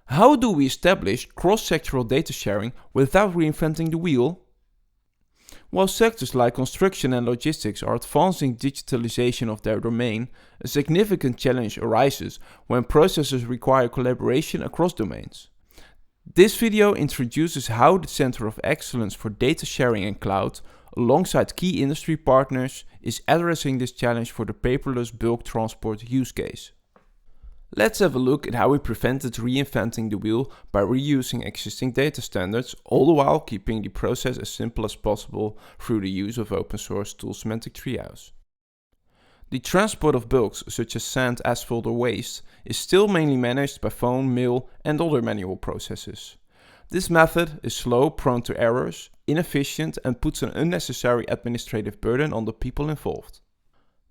How do we establish cross-sectoral data sharing without reinventing the wheel? While sectors like construction and logistics are advancing digitalization of their domain, a significant challenge arises when processes require collaboration across domains. This video introduces how the Center of Excellence for Data Sharing and Cloud, alongside key industry partners, is addressing this challenge for the paperless bulk transport use case. Let's have a look at how we prevented reinventing the wheel by reusing existing data standards, all the while keeping the process as simple as possible through the use of open source tool Semantic Treehouse. The transport of bulks such as sand, asphalt or waste is still mainly managed by phone, mail and other manual processes. This method is slow, prone to errors, inefficient and puts an unnecessary administrative burden on the people involved.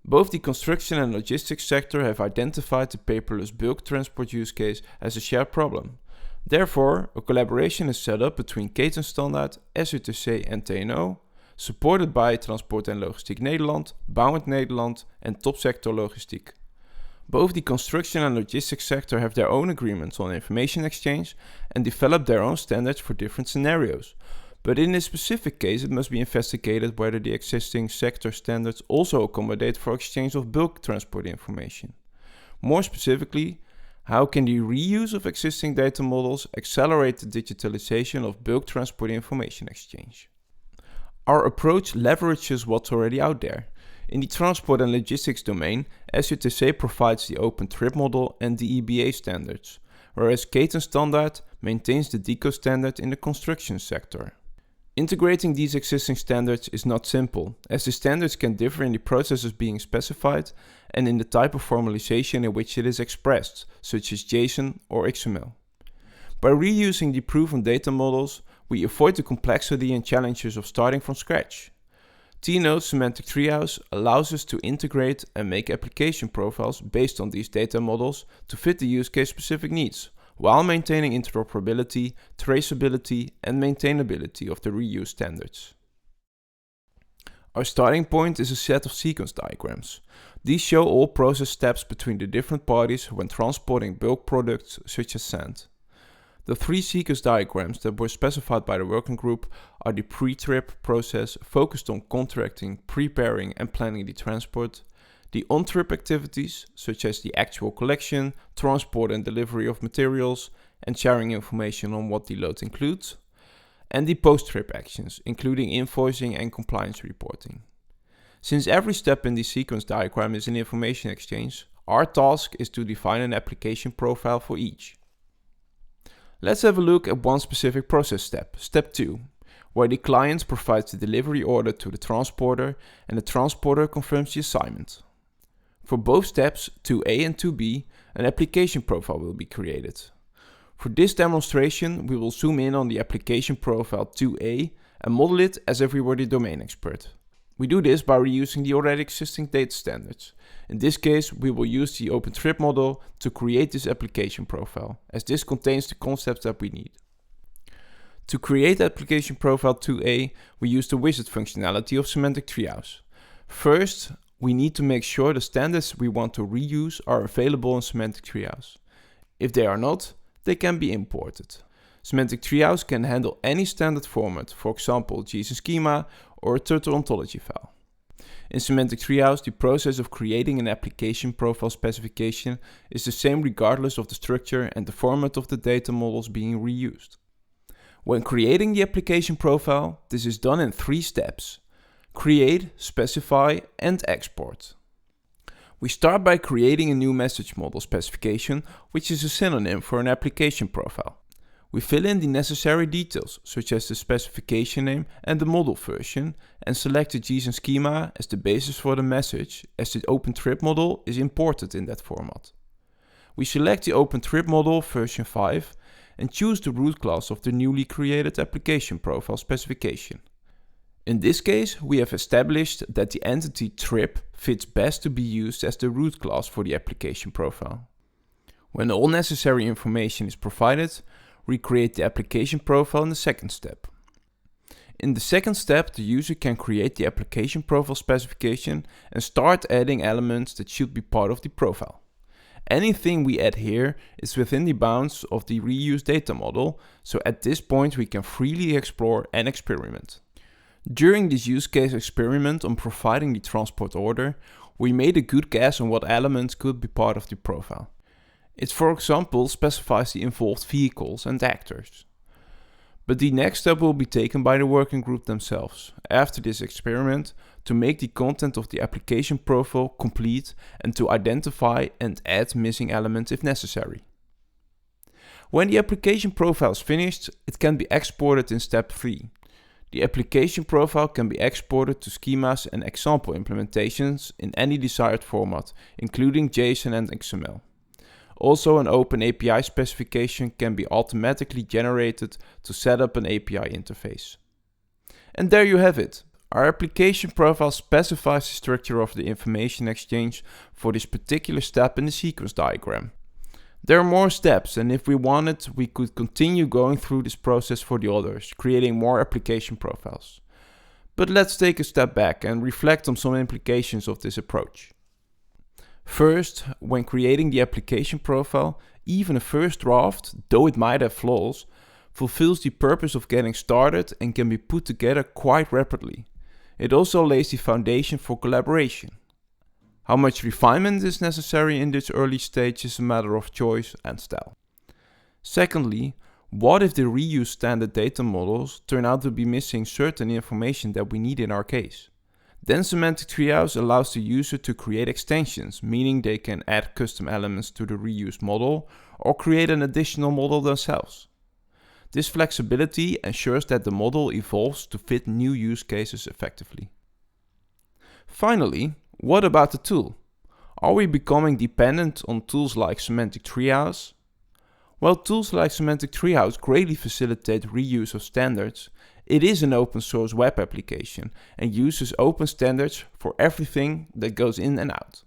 Both the construction and logistics sector have identified the paperless bulk transport use case as a shared problem. Therefore, a collaboration is set up between Ketenstandaard, SUTC en TNO, supported by Transport en Logistiek Nederland, Bouwend Nederland and Topsector Logistiek. Both the construction and logistics sector have their own agreements on information exchange and develop their own standards for different scenarios. But in this specific case, it must be investigated whether the existing sector standards also accommodate for exchange of bulk transport information. More specifically, how can the reuse of existing data models accelerate the digitalization of bulk transport information exchange? Our approach leverages what's already out there. In the transport and logistics domain, SUTC provides the open trip model and the EBA standards, whereas Ketenstandaard maintains the DECO standard in the construction sector. Integrating these existing standards is not simple, as the standards can differ in the processes being specified and in the type of formalization in which it is expressed, such as JSON or XML. By reusing the proven data models, we avoid the complexity and challenges of starting from scratch. TNO's Semantic Treehouse allows us to integrate and make application profiles based on these data models to fit the use case specific needs, while maintaining interoperability, traceability and maintainability of the reuse standards. Our starting point is a set of sequence diagrams. These show all process steps between the different parties when transporting bulk products such as sand. The three sequence diagrams that were specified by the working group are the pre-trip process focused on contracting, preparing and planning the transport, the on-trip activities, such as the actual collection, transport and delivery of materials, and sharing information on what the load includes, and the post-trip actions, including invoicing and compliance reporting. Since every step in the sequence diagram is an information exchange, our task is to define an application profile for each. Let's have a look at one specific process step, step 2, where the client provides the delivery order to the transporter and the transporter confirms the assignment. For both steps, 2A and 2B, an application profile will be created. For this demonstration, we will zoom in on the application profile 2A and model it as if we were the domain expert. We do this by reusing the already existing data standards. In this case, we will use the OpenTrip model to create this application profile, as this contains the concepts that we need. To create application profile 2A, we use the wizard functionality of Semantic Treehouse. First, we need to make sure the standards we want to reuse are available in Semantic Treehouse. If they are not, they can be imported. Semantic Treehouse can handle any standard format, for example JSON schema or a turtle ontology file. In Semantic Treehouse, the process of creating an application profile specification is the same regardless of the structure and the format of the data models being reused. When creating the application profile, this is done in 3 steps: create, specify, and export. We start by creating a new message model specification, which is a synonym for an application profile. We fill in the necessary details, such as the specification name and the model version, and select the JSON schema as the basis for the message, as the OpenTrip model is imported in that format. We select the OpenTrip model version 5 and choose the root class of the newly created application profile specification. In this case, we have established that the entity trip fits best to be used as the root class for the application profile. When all necessary information is provided, we create the application profile in the second step. In the second step, the user can create the application profile specification and start adding elements that should be part of the profile. Anything we add here is within the bounds of the reuse data model, so at this point we can freely explore and experiment. During this use case experiment on providing the transport order, we made a good guess on what elements could be part of the profile. It, for example, specifies the involved vehicles and actors. But the next step will be taken by the working group themselves, after this experiment, to make the content of the application profile complete and to identify and add missing elements if necessary. When the application profile is finished, it can be exported in step 3. The application profile can be exported to schemas and example implementations in any desired format, including JSON and XML. Also, an open API specification can be automatically generated to set up an API interface. And there you have it. Our application profile specifies the structure of the information exchange for this particular step in the sequence diagram. There are more steps, and if we wanted, we could continue going through this process for the others, creating more application profiles. But let's take a step back and reflect on some implications of this approach. First, when creating the application profile, even a first draft, though it might have flaws, fulfills the purpose of getting started and can be put together quite rapidly. It also lays the foundation for collaboration. How much refinement is necessary in this early stage is a matter of choice and style. Secondly, what if the reuse standard data models turn out to be missing certain information that we need in our case? Then Semantic Treehouse allows the user to create extensions, meaning they can add custom elements to the reused model or create an additional model themselves. This flexibility ensures that the model evolves to fit new use cases effectively. Finally, what about the tool? Are we becoming dependent on tools like Semantic Treehouse? While tools like Semantic Treehouse greatly facilitate reuse of standards, it is an open source web application and uses open standards for everything that goes in and out.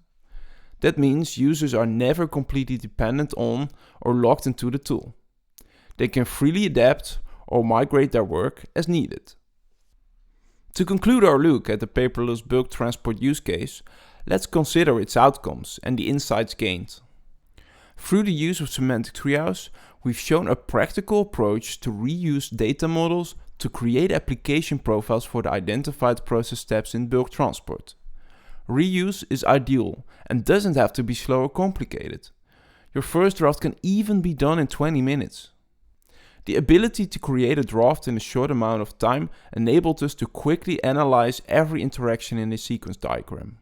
That means users are never completely dependent on or locked into the tool. They can freely adapt or migrate their work as needed. To conclude our look at the paperless bulk transport use case, let's consider its outcomes and the insights gained. Through the use of Semantic Treehouse, we've shown a practical approach to reuse data models to create application profiles for the identified process steps in bulk transport. Reuse is ideal and doesn't have to be slow or complicated. Your first draft can even be done in 20 minutes. The ability to create a draft in a short amount of time enabled us to quickly analyze every interaction in the sequence diagram.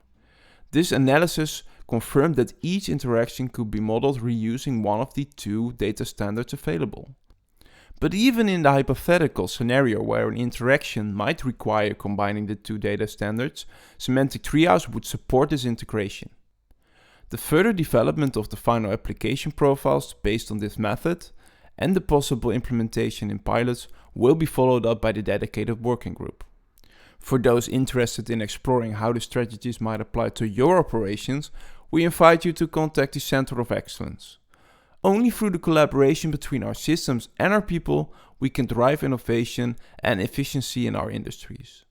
This analysis confirmed that each interaction could be modeled reusing one of the 2 data standards available. But even in the hypothetical scenario where an interaction might require combining the 2 data standards, Semantic Treehouse would support this integration. The further development of the final application profiles based on this method and the possible implementation in pilots will be followed up by the dedicated working group. For those interested in exploring how the strategies might apply to your operations, we invite you to contact the Center of Excellence. Only through the collaboration between our systems and our people, we can drive innovation and efficiency in our industries.